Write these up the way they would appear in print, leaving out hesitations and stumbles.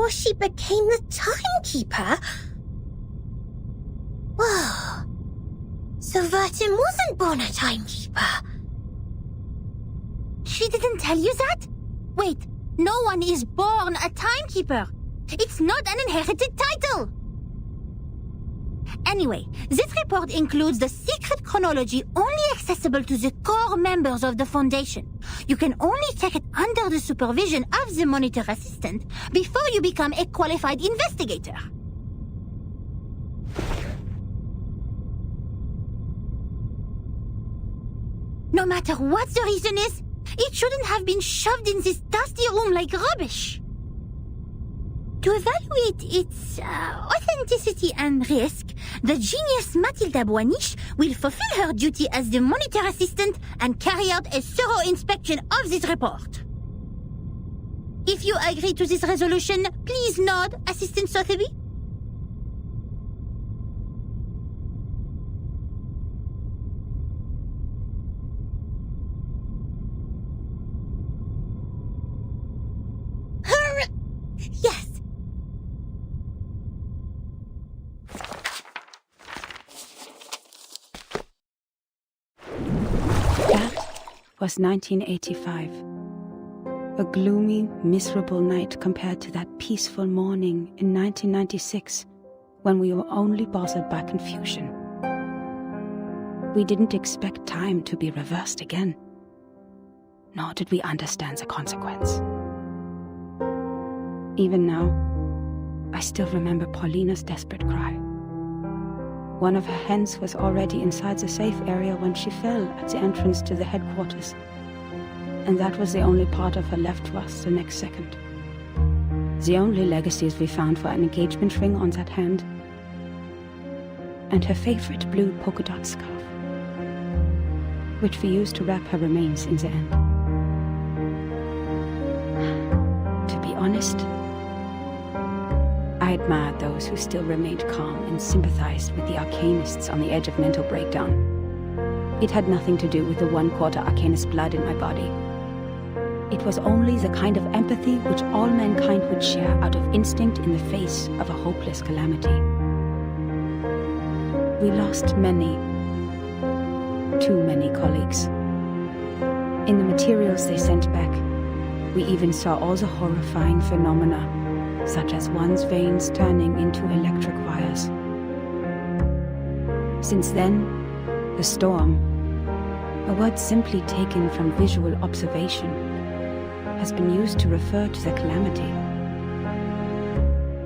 before she became the timekeeper? Whoa. So Vertin wasn't born a timekeeper. She didn't tell you that? Wait, no one is born a timekeeper. It's not an inherited title. Anyway, this report includes the secret chronology only accessible to the core members of the Foundation. You can only check it under the supervision of the monitor assistant before you become a qualified investigator. No matter what the reason is, it shouldn't have been shoved in this dusty room like rubbish. To evaluate its authenticity and risk, the genius Mathilda Boiniche will fulfill her duty as the monitor assistant and carry out a thorough inspection of this report. If you agree to this resolution, please nod, Assistant Sotheby. Yes. Was 1985. A gloomy, miserable night compared to that peaceful morning in 1996, when we were only bothered by confusion. We didn't expect time to be reversed again, nor did we understand the consequence. Even now, I still remember Paulina's desperate cry. One of her hands was already inside the safe area when she fell at the entrance to the headquarters. And that was the only part of her left to us the next second. The only legacies we found were an engagement ring on that hand and her favorite blue polka dot scarf, which we used to wrap her remains in the end. To be honest, I admired those who still remained calm and sympathized with the arcanists on the edge of mental breakdown. It had nothing to do with the 1/4 arcanist blood in my body. It was only the kind of empathy which all mankind would share out of instinct in the face of a hopeless calamity. We lost many, too many colleagues. In the materials they sent back, we even saw all the horrifying phenomena, such as one's veins turning into electric wires. Since then, the storm, a word simply taken from visual observation, has been used to refer to the calamity.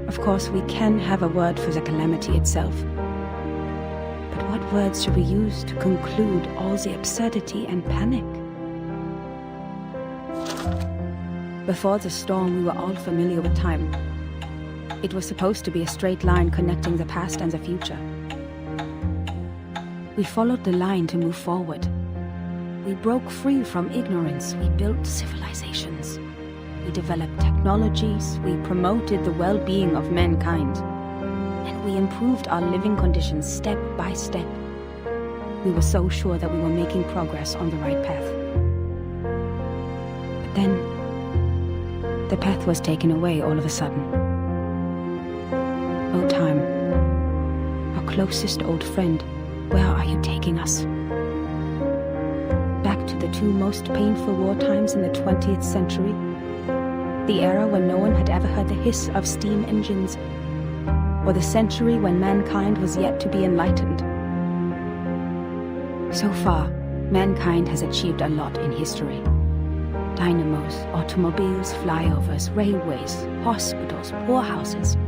Of course, we can have a word for the calamity itself. But what words should we use to conclude all the absurdity and panic? Before the storm, we were all familiar with time. It was supposed to be a straight line connecting the past and the future. We followed the line to move forward. We broke free from ignorance. We built civilizations. We developed technologies. We promoted the well-being of mankind. And we improved our living conditions step by step. We were so sure that we were making progress on the right path. But then, the path was taken away all of a sudden. Oh, time, our closest old friend, where are you taking us? Back to the two most painful war times in the 20th century? The era when no one had ever heard the hiss of steam engines? Or the century when mankind was yet to be enlightened? So far, mankind has achieved a lot in history. Dynamos, automobiles, flyovers, railways, hospitals, poorhouses.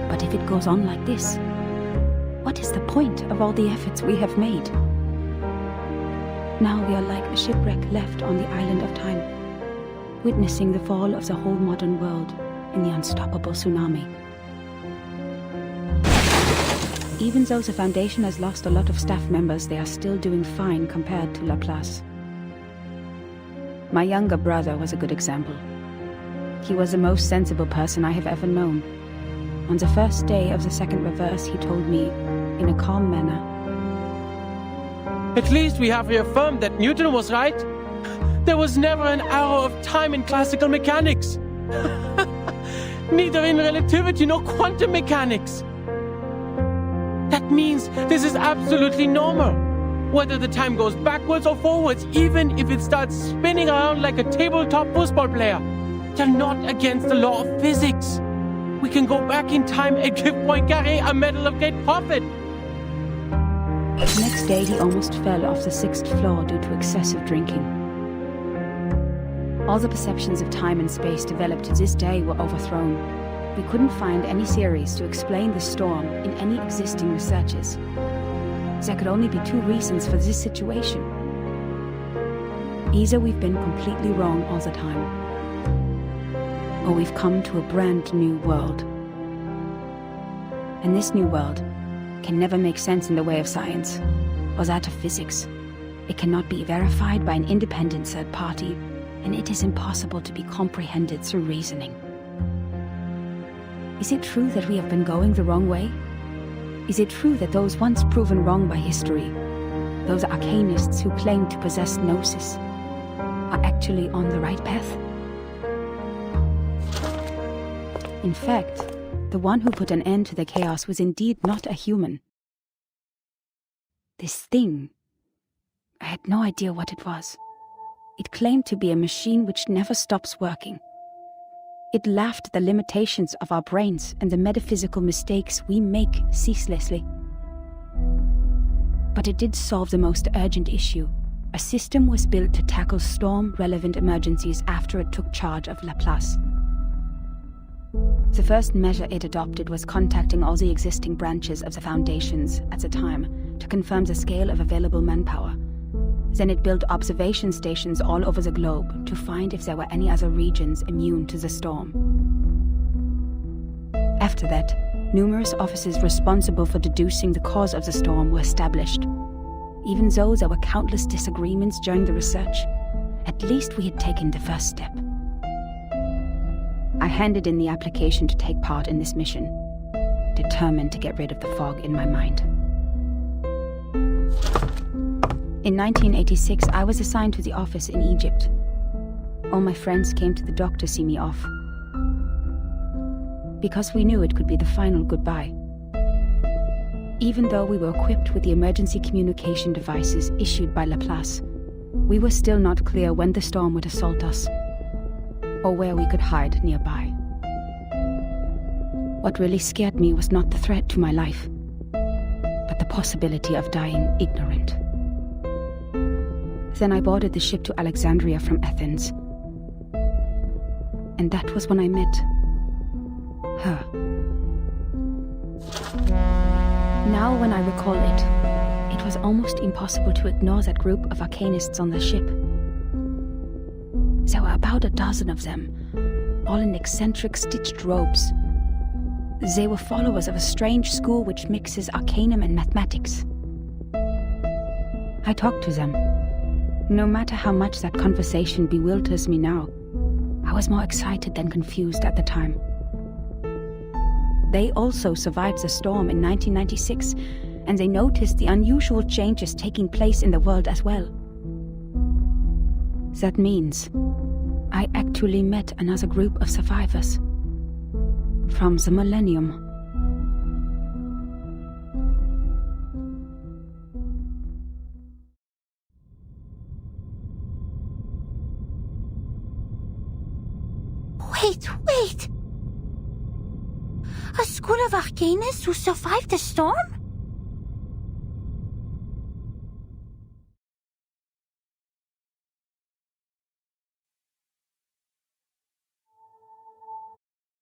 But if it goes on like this, what is the point of all the efforts we have made? Now we are like a shipwreck left on the island of time, witnessing the fall of the whole modern world in the unstoppable tsunami. Even though the Foundation has lost a lot of staff members, they are still doing fine compared to Laplace. My younger brother was a good example. He was the most sensible person I have ever known. On the first day of the second reverse, he told me, in a calm manner, "At least we have reaffirmed that Newton was right. There was never an arrow of time in classical mechanics. neither in relativity nor quantum mechanics. That means this is absolutely normal. Whether the time goes backwards or forwards, even if it starts spinning around like a tabletop football player, they're not against the law of physics. We can go back in time and give Poincaré a medal of great profit. The next day, he almost fell off the 6th floor due to excessive drinking. All the perceptions of time and space developed to this day were overthrown. We couldn't find any theories to explain the storm in any existing researches. There could only be 2 reasons for this situation. Either we've been completely wrong all the time, or we've come to a brand new world. And this new world can never make sense in the way of science, or that of physics. It cannot be verified by an independent third party, and it is impossible to be comprehended through reasoning. Is it true that we have been going the wrong way? Is it true that those once proven wrong by history, those arcanists who claim to possess gnosis, are actually on the right path? In fact, the one who put an end to the chaos was indeed not a human. This thing, I had no idea what it was. It claimed to be a machine which never stops working. It laughed at the limitations of our brains and the metaphysical mistakes we make ceaselessly. But it did solve the most urgent issue. A system was built to tackle storm-relevant emergencies after it took charge of Laplace. The first measure it adopted was contacting all the existing branches of the foundations at the time to confirm the scale of available manpower. Then it built observation stations all over the globe to find if there were any other regions immune to the storm. After that, numerous offices responsible for deducing the cause of the storm were established. Even though there were countless disagreements during the research, at least we had taken the first step. I handed in the application to take part in this mission, determined to get rid of the fog in my mind. In 1986, I was assigned to the office in Egypt. All my friends came to the dock to see me off, because we knew it could be the final goodbye. Even though we were equipped with the emergency communication devices issued by Laplace, we were still not clear when the storm would assault us, or where we could hide nearby. What really scared me was not the threat to my life, but the possibility of dying ignorant. Then I boarded the ship to Alexandria from Athens. And that was when I met her. Now when I recall it, it was almost impossible to ignore that group of arcanists on the ship. There were about a dozen of them, all in eccentric stitched robes. They were followers of a strange school which mixes arcanum and mathematics. I talked to them. No matter how much that conversation bewilders me now, I was more excited than confused at the time. They also survived the storm in 1996, and they noticed the unusual changes taking place in the world as well. That means I actually met another group of survivors from the millennium. Wait! A school of arcanists who survived the storm?